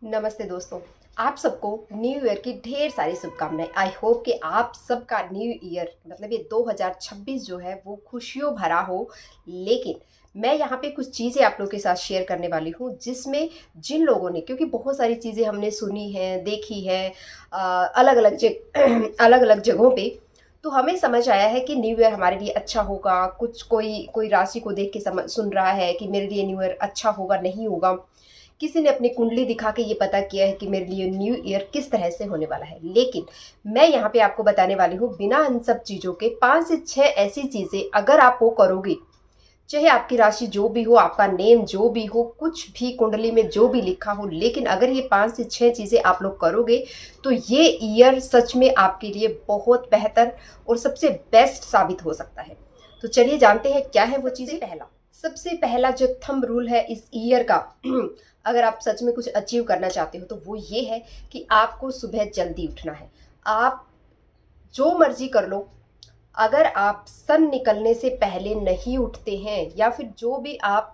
नमस्ते दोस्तों। आप सबको न्यू ईयर की ढेर सारी शुभकामनाएं। आई होप कि आप सबका न्यू ईयर मतलब ये 2026 जो है वो खुशियों भरा हो। लेकिन मैं यहाँ पे कुछ चीज़ें आप लोगों के साथ शेयर करने वाली हूँ जिसमें जिन लोगों ने, क्योंकि बहुत सारी चीज़ें हमने सुनी हैं, देखी हैं अलग अलग अलग अलग जगहों पे, तो हमें समझ आया है कि न्यू ईयर हमारे लिए अच्छा होगा। कुछ कोई कोई राशि को देख के समझ सुन रहा है कि मेरे लिए न्यू ईयर अच्छा होगा, नहीं होगा। किसी ने अपनी कुंडली दिखा के ये पता किया है कि मेरे लिए न्यू ईयर किस तरह से होने वाला है। लेकिन मैं यहाँ पे आपको बताने वाली हूँ बिना इन सब चीज़ों के 5 से 6 ऐसी चीज़ें अगर आप वो करोगे, चाहे आपकी राशि जो भी हो, आपका नेम जो भी हो, कुछ भी कुंडली में जो भी लिखा हो, लेकिन अगर ये 5 से 6 चीज़ें आप लोग करोगे तो ये ईयर सच में आपके लिए बहुत बेहतर और सबसे बेस्ट साबित हो सकता है। तो चलिए जानते हैं क्या है वो चीज़ें। सबसे पहला जो थंब रूल है इस ईयर का अगर आप सच में कुछ अचीव करना चाहते हो तो वो ये है कि आपको सुबह जल्दी उठना है। आप जो मर्जी कर लो, अगर आप सन निकलने से पहले नहीं उठते हैं या फिर जो भी आप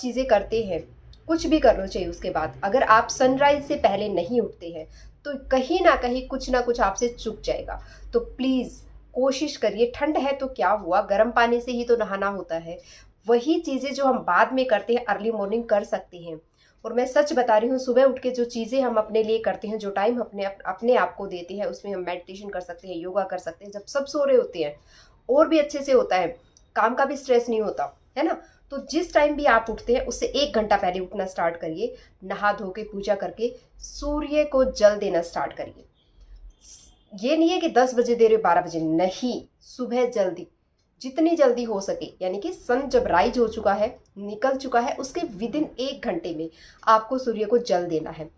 चीज़ें करते हैं, कुछ भी करना चाहिए उसके बाद, अगर आप सनराइज से पहले नहीं उठते हैं तो कहीं ना कहीं कुछ ना कुछ आपसे चूक जाएगा। तो प्लीज़ कोशिश करिए। ठंड है तो क्या हुआ, गर्म पानी से ही तो नहाना होता है। वही चीज़ें जो हम बाद में करते हैं अर्ली मॉर्निंग कर सकते हैं। और मैं सच बता रही हूँ, सुबह उठ के जो चीज़ें हम अपने लिए करते हैं, जो टाइम अपने आप को देते हैं, उसमें हम मेडिटेशन कर सकते हैं, योगा कर सकते हैं जब सब सो रहे होते हैं, और भी अच्छे से होता है। काम का भी स्ट्रेस नहीं होता है ना। तो जिस टाइम भी आप उठते हैं उससे 1 घंटा पहले उठना स्टार्ट करिए। नहा धो के पूजा करके सूर्य को जल देना स्टार्ट करिए। ये नहीं है कि 10 बजे दे रहे हो, 12 बजे नहीं, सुबह जल्दी, जितनी जल्दी हो सके। यानी कि सन जब राइज हो चुका है, निकल चुका है, उसके विदिन 1 घंटे में आपको सूर्य को जल देना है।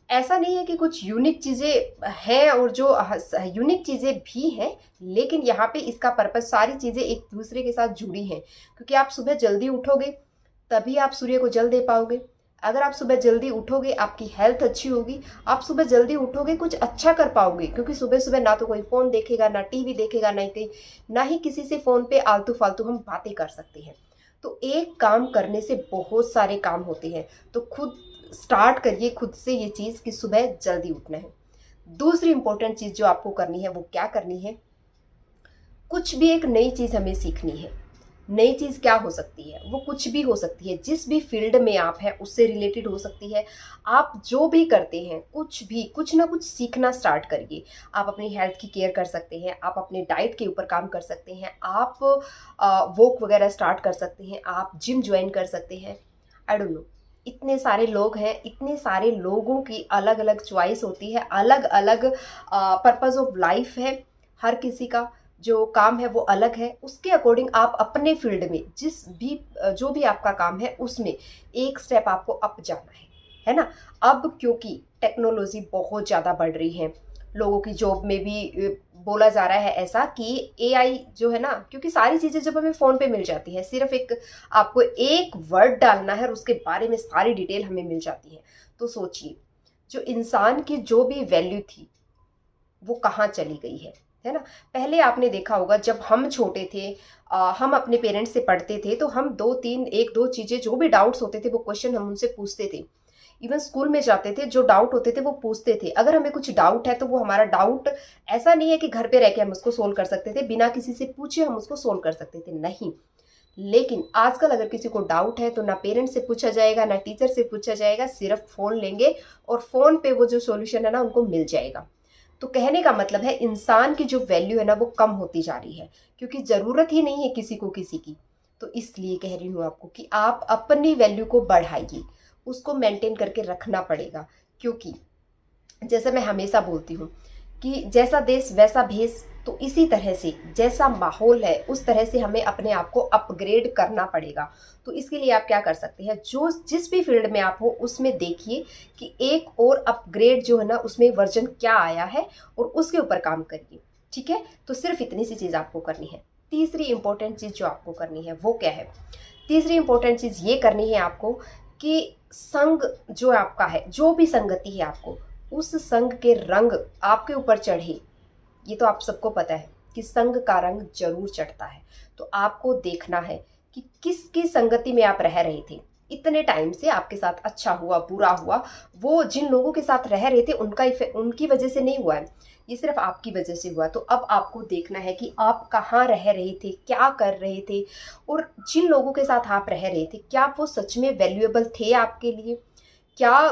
ऐसा नहीं है कि कुछ यूनिक चीज़ें हैं, और जो यूनिक चीज़ें भी हैं, लेकिन यहाँ पे इसका पर्पस, सारी चीज़ें एक दूसरे के साथ जुड़ी हैं। क्योंकि आप सुबह जल्दी उठोगे तभी आप सूर्य को जल दे पाओगे। अगर आप सुबह जल्दी उठोगे आपकी हेल्थ अच्छी होगी। आप सुबह जल्दी उठोगे कुछ अच्छा कर पाओगे, क्योंकि सुबह सुबह ना तो कोई फ़ोन देखेगा, ना टीवी देखेगा, ना ही किसी से फ़ोन पे आलतू फालतू हम बातें कर सकते हैं। तो एक काम करने से बहुत सारे काम होते हैं। तो खुद स्टार्ट करिए, खुद से ये चीज़ कि सुबह जल्दी उठना है। दूसरी इंपॉर्टेंट चीज़ जो आपको करनी है वो क्या करनी है, कुछ भी एक नई चीज़ हमें सीखनी है। नई चीज़ क्या हो सकती है, वो कुछ भी हो सकती है, जिस भी फील्ड में आप हैं उससे रिलेटेड हो सकती है। आप जो भी करते हैं, कुछ भी कुछ ना कुछ सीखना स्टार्ट करिए। आप अपनी हेल्थ की केयर कर सकते हैं, आप अपने डाइट के ऊपर काम कर सकते हैं, आप वॉक वगैरह स्टार्ट कर सकते हैं, आप जिम ज्वाइन कर सकते हैं। आई डोंट नो, इतने सारे लोग हैं, इतने सारे लोगों की अलग अलग चॉइस होती है, अलग अलग पर्पस ऑफ लाइफ है। हर किसी का जो काम है वो अलग है। उसके अकॉर्डिंग आप अपने फील्ड में जिस भी जो भी आपका काम है उसमें एक स्टेप आपको अप जाना है ना। अब क्योंकि टेक्नोलॉजी बहुत ज़्यादा बढ़ रही है, लोगों की जॉब में भी बोला जा रहा है ऐसा कि एआई जो है ना, क्योंकि सारी चीज़ें जब हमें फ़ोन पे मिल जाती हैं, सिर्फ एक आपको एक वर्ड डालना है और उसके बारे में सारी डिटेल हमें मिल जाती है। तो सोचिए, जो इंसान की जो भी वैल्यू थी वो कहाँ चली गई है ना। पहले आपने देखा होगा जब हम छोटे थे, हम अपने पेरेंट्स से पढ़ते थे तो हम दो तीन एक दो चीज़ें, जो भी डाउट्स होते थे वो क्वेश्चन हम उनसे पूछते थे। इवन स्कूल में जाते थे, जो डाउट होते थे वो पूछते थे। अगर हमें कुछ डाउट है तो वो हमारा डाउट ऐसा नहीं है कि घर पे रह के हम उसको सोल्व कर सकते थे, बिना किसी से पूछे हम उसको सोल्व कर सकते थे, नहीं। लेकिन आजकल अगर किसी को डाउट है तो ना पेरेंट्स से पूछा जाएगा, ना टीचर से पूछा जाएगा, सिर्फ फ़ोन लेंगे और फ़ोन पे वो जो सॉल्यूशन है ना उनको मिल जाएगा। तो कहने का मतलब है इंसान की जो वैल्यू है ना वो कम होती जा रही है, क्योंकि ज़रूरत ही नहीं है किसी को किसी की। तो इसलिए कह रही हूँ आपको कि आप अपनी वैल्यू को बढ़ाइए, उसको मेंटेन करके रखना पड़ेगा। क्योंकि जैसे मैं हमेशा बोलती हूँ कि जैसा देश वैसा भेष, तो इसी तरह से जैसा माहौल है उस तरह से हमें अपने आप को अपग्रेड करना पड़ेगा। तो इसके लिए आप क्या कर सकते हैं, जो जिस भी फील्ड में आप हो उसमें देखिए कि एक और अपग्रेड जो है ना उसमें वर्जन क्या आया है, और उसके ऊपर काम करिए। ठीक है, तो सिर्फ इतनी सी चीज़ आपको करनी है। तीसरी इंपॉर्टेंट चीज़ जो आपको करनी है वो क्या है, तीसरी इंपॉर्टेंट चीज़ ये करनी है आपको कि संग जो आपका है, जो भी संगति है आपको, उस संग के रंग आपके ऊपर चढ़े। ये तो आप सबको पता है कि संग का रंग जरूर चढ़ता है। तो आपको देखना है कि किसकी संगति में आप रह रहे थे। इतने टाइम से आपके साथ अच्छा हुआ बुरा हुआ, वो जिन लोगों के साथ रह रहे थे उनकी वजह से नहीं हुआ है, ये सिर्फ आपकी वजह से हुआ। तो अब आपको देखना है कि आप कहाँ रह रहे थे, क्या कर रहे थे, और जिन लोगों के साथ आप रह रहे थे क्या वो सच में वैल्यूएबल थे आपके लिए, क्या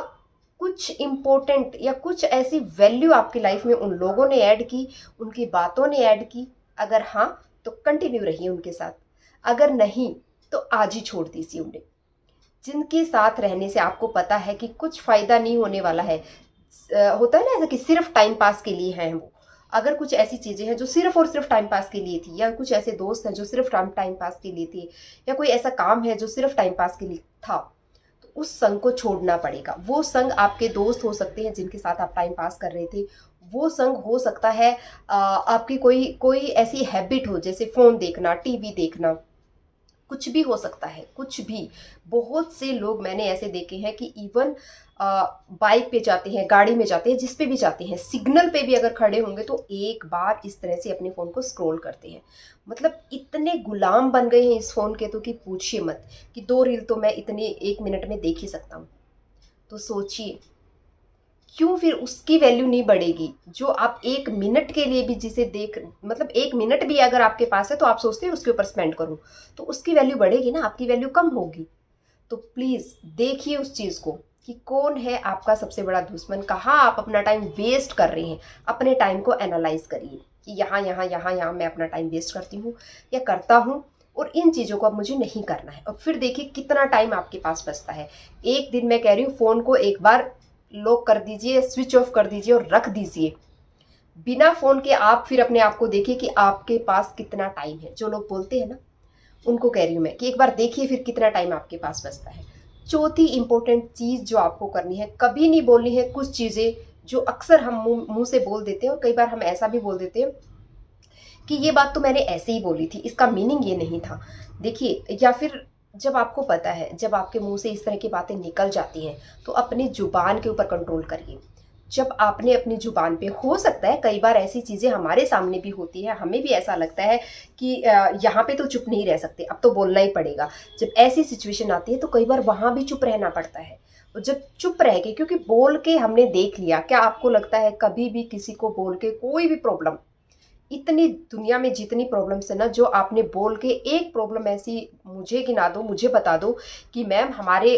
कुछ इम्पोर्टेंट या कुछ ऐसी वैल्यू आपकी लाइफ में उन लोगों ने ऐड की, उनकी बातों ने ऐड की। अगर हाँ तो कंटिन्यू रहिए उनके साथ, अगर नहीं तो आज ही छोड़ दीजिए उन्हें। जिनके साथ रहने से आपको पता है कि कुछ फ़ायदा नहीं होने वाला है, होता है ना ऐसा कि सिर्फ टाइम पास के लिए हैं वो, अगर कुछ ऐसी चीज़ें हैं जो सिर्फ और सिर्फ टाइम पास के लिए थी, या कुछ ऐसे दोस्त हैं जो सिर्फ टाइम पास के लिए थे, या कोई ऐसा काम है जो सिर्फ टाइम पास के लिए था, तो उस संग को छोड़ना पड़ेगा। वो संग आपके दोस्त हो सकते हैं जिनके साथ आप टाइम पास कर रहे थे, वो संग हो सकता है आपकी कोई कोई ऐसी हैबिट हो जैसे फ़ोन देखना, टीवी देखना, कुछ भी हो सकता है, कुछ भी। बहुत से लोग मैंने ऐसे देखे हैं कि इवन बाइक पे जाते हैं, गाड़ी में जाते हैं, जिस पे भी जाते हैं, सिग्नल पे भी अगर खड़े होंगे तो एक बार इस तरह से अपने फ़ोन को स्क्रॉल करते हैं। मतलब इतने गुलाम बन गए हैं इस फ़ोन के तो कि पूछिए मत, कि 2 रील तो मैं इतने 1 मिनट में देख ही सकता हूँ। तो सोचिए क्यों फिर उसकी वैल्यू नहीं बढ़ेगी जो आप 1 मिनट के लिए भी जिसे देख, मतलब 1 मिनट भी अगर आपके पास है तो आप सोचते हैं उसके ऊपर स्पेंड करूं, तो उसकी वैल्यू बढ़ेगी ना, आपकी वैल्यू कम होगी। तो प्लीज़ देखिए उस चीज़ को कि कौन है आपका सबसे बड़ा दुश्मन, कहाँ आप अपना टाइम वेस्ट कर रहे हैं। अपने टाइम को एनालाइज करिए कि यहाँ मैं अपना टाइम वेस्ट करती हूँ या करता हूँ, और इन चीज़ों को अब मुझे नहीं करना है। और फिर देखिए कितना टाइम आपके पास बचता है। एक दिन मैं कह रही हूँ फ़ोन को एक बार लॉक कर दीजिए, स्विच ऑफ कर दीजिए और रख दीजिए बिना फ़ोन के। आप फिर अपने आप को देखिए कि आपके पास कितना टाइम है। जो लोग बोलते हैं ना, उनको कह रही हूँ मैं कि एक बार देखिए फिर कितना टाइम आपके पास बचता है। चौथी इंपॉर्टेंट चीज़ जो आपको करनी है, कभी नहीं बोलनी है कुछ चीज़ें जो अक्सर हम मुंह से बोल देते हैं, और कई बार हम ऐसा भी बोल देते हैं कि ये बात तो मैंने ऐसे ही बोली थी, इसका मीनिंग ये नहीं था। देखिए, या फिर जब आपको पता है, जब आपके मुंह से इस तरह की बातें निकल जाती हैं तो अपनी ज़ुबान के ऊपर कंट्रोल करिए। जब आपने अपनी ज़ुबान पे, हो सकता है कई बार ऐसी चीज़ें हमारे सामने भी होती है, हमें भी ऐसा लगता है कि यहाँ पे तो चुप नहीं रह सकते, अब तो बोलना ही पड़ेगा। जब ऐसी सिचुएशन आती है तो कई बार वहाँ भी चुप रहना पड़ता है। और जब चुप रह के, क्योंकि बोल के हमने देख लिया, क्या आपको लगता है कभी भी किसी को बोल के कोई भी प्रॉब्लम, इतनी दुनिया में जितनी प्रॉब्लम्स है ना, जो आपने बोल के एक प्रॉब्लम ऐसी मुझे गिना दो, मुझे बता दो कि मैम हमारे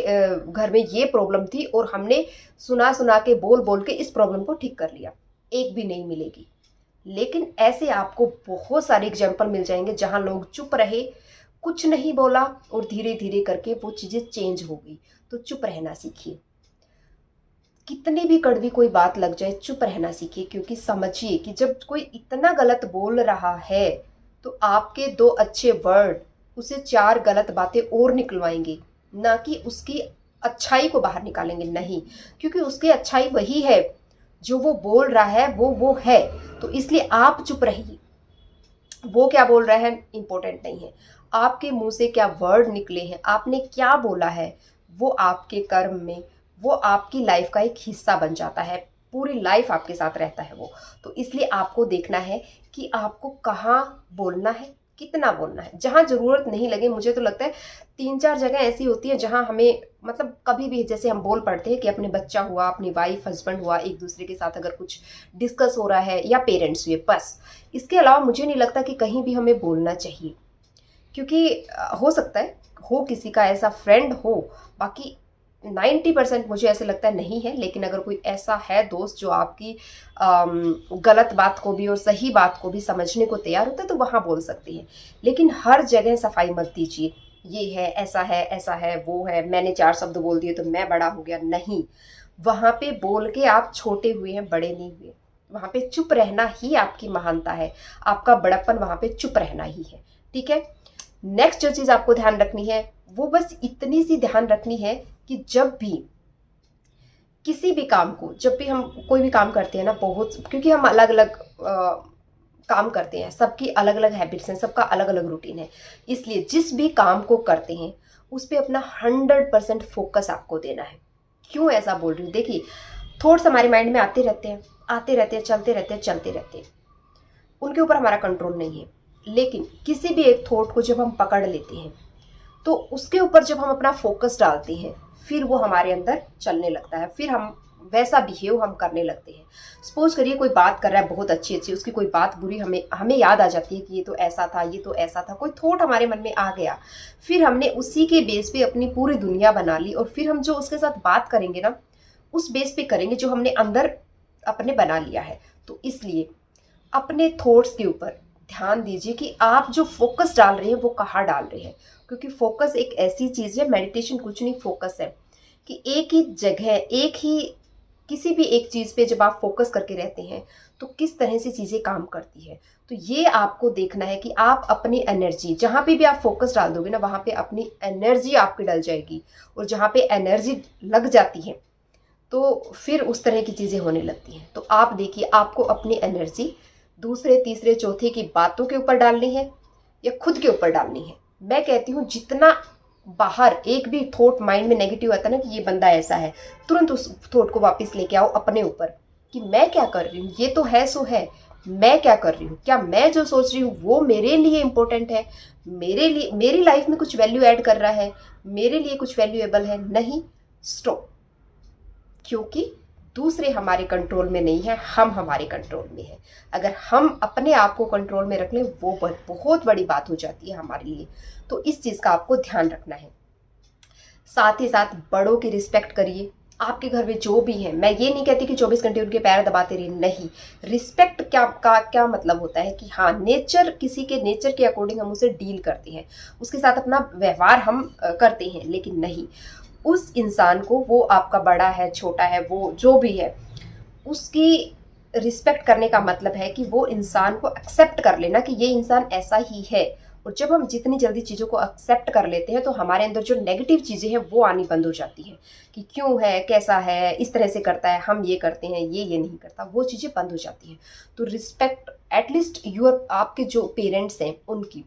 घर में ये प्रॉब्लम थी और हमने सुना सुना के बोल बोल के इस प्रॉब्लम को ठीक कर लिया, एक भी नहीं मिलेगी। लेकिन ऐसे आपको बहुत सारे एग्जाम्पल मिल जाएंगे जहां लोग चुप रहे, कुछ नहीं बोला, और धीरे धीरे करके वो चीज़ें चेंज हो गई। तो चुप रहना सीखिए। कितनी भी कड़वी कोई बात लग जाए, चुप रहना सीखिए, क्योंकि समझिए कि जब कोई इतना गलत बोल रहा है तो आपके 2 अच्छे वर्ड उसे 4 गलत बातें और निकलवाएंगे, ना कि उसकी अच्छाई को बाहर निकालेंगे। नहीं, क्योंकि उसकी अच्छाई वही है, जो वो बोल रहा है वो है। तो इसलिए आप चुप रहिए। वो क्या बोल रहा है इंपॉर्टेंट नहीं है, आपके मुंह से क्या वर्ड निकले हैं, आपने क्या बोला है, वो आपके कर्म में, वो आपकी लाइफ का एक हिस्सा बन जाता है। पूरी लाइफ आपके साथ रहता है वो। तो इसलिए आपको देखना है कि आपको कहाँ बोलना है, कितना बोलना है। जहाँ ज़रूरत नहीं लगे, मुझे तो लगता है 3-4 जगह ऐसी होती है जहाँ हमें, मतलब कभी भी जैसे हम बोल पड़ते हैं कि अपने बच्चा हुआ, अपनी वाइफ हस्बैंड हुआ, एक दूसरे के साथ अगर कुछ डिस्कस हो रहा है, या पेरेंट्स हुए, बस। इसके अलावा मुझे नहीं लगता कि कहीं भी हमें बोलना चाहिए, क्योंकि हो सकता है हो किसी का ऐसा फ्रेंड हो, बाकी 90% मुझे ऐसे लगता है नहीं है। लेकिन अगर कोई ऐसा है दोस्त जो आपकी गलत बात को भी और सही बात को भी समझने को तैयार होता है, तो वहाँ बोल सकते हैं। लेकिन हर जगह सफाई मत दीजिए, ये है, ऐसा है, वो है, मैंने 4 शब्द बोल दिए तो मैं बड़ा हो गया। नहीं, वहाँ पे बोल के आप छोटे हुए हैं, बड़े नहीं हुए। वहाँ पे चुप रहना ही आपकी महानता है, आपका बड़प्पन वहाँ पे चुप रहना ही है। ठीक है। नेक्स्ट जो चीज़ आपको ध्यान रखनी है, वो बस इतनी सी ध्यान रखनी है कि जब भी किसी भी काम को, जब भी हम कोई भी काम करते हैं ना, बहुत, क्योंकि हम अलग अलग काम करते हैं, सबकी अलग अलग हैबिट्स हैं, सबका अलग अलग रूटीन है, इसलिए जिस भी काम को करते हैं उस पर अपना 100% फोकस आपको देना है। क्यों ऐसा बोल रही हूँ, देखिए थॉट्स हमारे माइंड में आते रहते हैं, चलते रहते हैं, उनके ऊपर हमारा कंट्रोल नहीं है। लेकिन किसी भी एक थॉट को जब हम पकड़ लेते हैं तो उसके ऊपर जब हम अपना फोकस डालते हैं फिर वो हमारे अंदर चलने लगता है, फिर हम वैसा बिहेव हम करने लगते हैं। सपोज करिए कोई बात कर रहा है बहुत अच्छी अच्छी, उसकी कोई बात बुरी हमें हमें याद आ जाती है कि ये तो ऐसा था, ये तो ऐसा था, कोई थॉट हमारे मन में आ गया, फिर हमने उसी के बेस पे अपनी पूरी दुनिया बना ली, और फिर हम जो उसके साथ बात करेंगे ना उस बेस पे करेंगे जो हमने अंदर अपने बना लिया है। तो इसलिए अपने थॉट्स के ऊपर ध्यान दीजिए कि आप जो फोकस डाल रहे हैं वो कहाँ डाल रहे हैं, क्योंकि फोकस एक ऐसी चीज़ है, मेडिटेशन कुछ नहीं, फोकस है कि एक ही जगह, एक ही किसी भी एक चीज़ पे जब आप फोकस करके रहते हैं तो किस तरह से चीज़ें काम करती है। तो ये आपको देखना है कि आप अपनी एनर्जी जहाँ पे भी आप फोकस डाल दोगे ना वहाँ पे अपनी एनर्जी आपकी डल जाएगी, और जहाँ पे एनर्जी लग जाती है तो फिर उस तरह की चीज़ें होने लगती हैं। तो आप देखिए आपको अपनी एनर्जी दूसरे तीसरे चौथे की बातों के ऊपर डालनी है या खुद के ऊपर डालनी है। मैं कहती हूँ जितना बाहर एक भी थॉट माइंड में नेगेटिव आता है ना कि ये बंदा ऐसा है, तुरंत उस थॉट को वापस लेके आओ अपने ऊपर कि मैं क्या कर रही हूँ, ये तो है सो है, मैं क्या कर रही हूँ, क्या मैं जो सोच रही हूँ वो मेरे लिए इम्पोर्टेंट है, मेरे लिए मेरी लाइफ में कुछ वैल्यू ऐड कर रहा है, मेरे लिए कुछ वैल्यूएबल है। नहीं, स्टॉप। क्योंकि दूसरे हमारे कंट्रोल में नहीं है, हम हमारे कंट्रोल में है। अगर हम अपने आप को कंट्रोल में रख लें वो बहुत बड़ी बात हो जाती है हमारे लिए। तो इस चीज़ का आपको ध्यान रखना है। साथ ही साथ बड़ों की रिस्पेक्ट करिए। आपके घर में जो भी है, मैं ये नहीं कहती कि 24 घंटे उनके पैर दबाते रहिए, नहीं। रिस्पेक्ट क्या मतलब होता है कि हाँ, नेचर, किसी के नेचर के अकॉर्डिंग हम उसे डील करते हैं, उसके साथ अपना व्यवहार हम करते हैं, लेकिन नहीं, उस इंसान को, वो आपका बड़ा है छोटा है, वो जो भी है, उसकी रिस्पेक्ट करने का मतलब है कि वो इंसान को एक्सेप्ट कर लेना कि ये इंसान ऐसा ही है। और जब हम जितनी जल्दी चीज़ों को एक्सेप्ट कर लेते हैं तो हमारे अंदर जो नेगेटिव चीज़ें हैं वो आनी बंद हो जाती हैं कि क्यों है, कैसा है, इस तरह से करता है, हम ये करते हैं, ये नहीं करता, वो चीज़ें बंद हो जाती हैं। तो रिस्पेक्ट एटलीस्ट यूर, आपके जो पेरेंट्स हैं उनकी,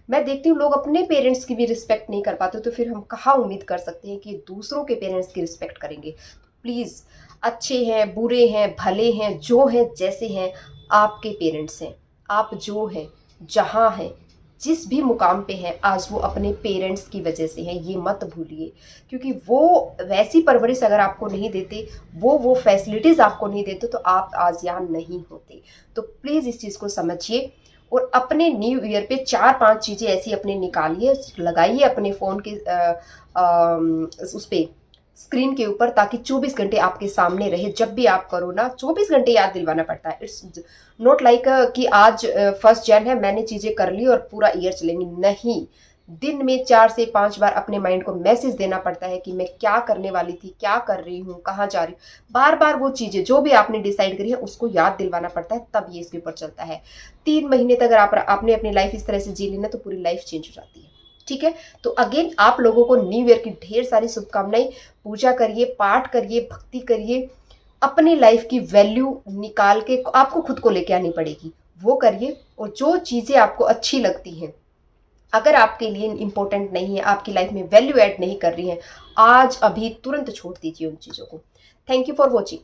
मैं देखती हूँ लोग अपने पेरेंट्स की भी रिस्पेक्ट नहीं कर पाते, तो फिर हम कहाँ उम्मीद कर सकते हैं कि दूसरों के पेरेंट्स की रिस्पेक्ट करेंगे। प्लीज़, अच्छे हैं, बुरे हैं, भले हैं, जो हैं, जैसे हैं, आपके पेरेंट्स हैं। आप जो हैं, जहाँ हैं, जिस भी मुकाम पे हैं आज, वो अपने पेरेंट्स की वजह से हैं, ये मत भूलिए। क्योंकि वो वैसी परवरिश अगर आपको नहीं देते, वो फैसिलिटीज़ आपको नहीं देते, तो आप आज यहाँ नहीं होते। तो प्लीज़ इस चीज़ को समझिए, और अपने न्यू ईयर पे 4-5 चीज़ें ऐसी अपने निकालिए, लगाइए अपने फ़ोन के उस पे स्क्रीन के ऊपर, ताकि 24 घंटे आपके सामने रहे। जब भी आप करो ना, 24 घंटे याद दिलवाना पड़ता है। इट्स नॉट लाइक कि आज 1 जन है, मैंने चीज़ें कर ली और पूरा ईयर चलेंगी, नहीं। दिन में 4 से 5 बार अपने माइंड को मैसेज देना पड़ता है कि मैं क्या करने वाली थी, क्या कर रही हूँ, कहाँ जा रही हूँ। बार बार वो चीज़ें जो भी आपने डिसाइड करी है उसको याद दिलवाना पड़ता है, तब ये इसके ऊपर चलता है। 3 महीने तक अगर आपने अपनी लाइफ इस तरह से जी ली ना तो पूरी लाइफ चेंज हो जाती है। ठीक है, तो अगेन आप लोगों को न्यू ईयर की ढेर सारी शुभकामनाएं। पूजा करिए, पाठ करिए, भक्ति करिए, अपनी लाइफ की वैल्यू निकाल के आपको खुद को लेके आनी पड़ेगी, वो करिए। और जो चीज़ें आपको अच्छी लगती हैं, अगर आपके लिए इम्पोर्टेंट नहीं है, आपकी लाइफ में वैल्यू ऐड नहीं कर रही है, आज अभी तुरंत छोड़ दीजिए उन चीज़ों को। Thank you for watching.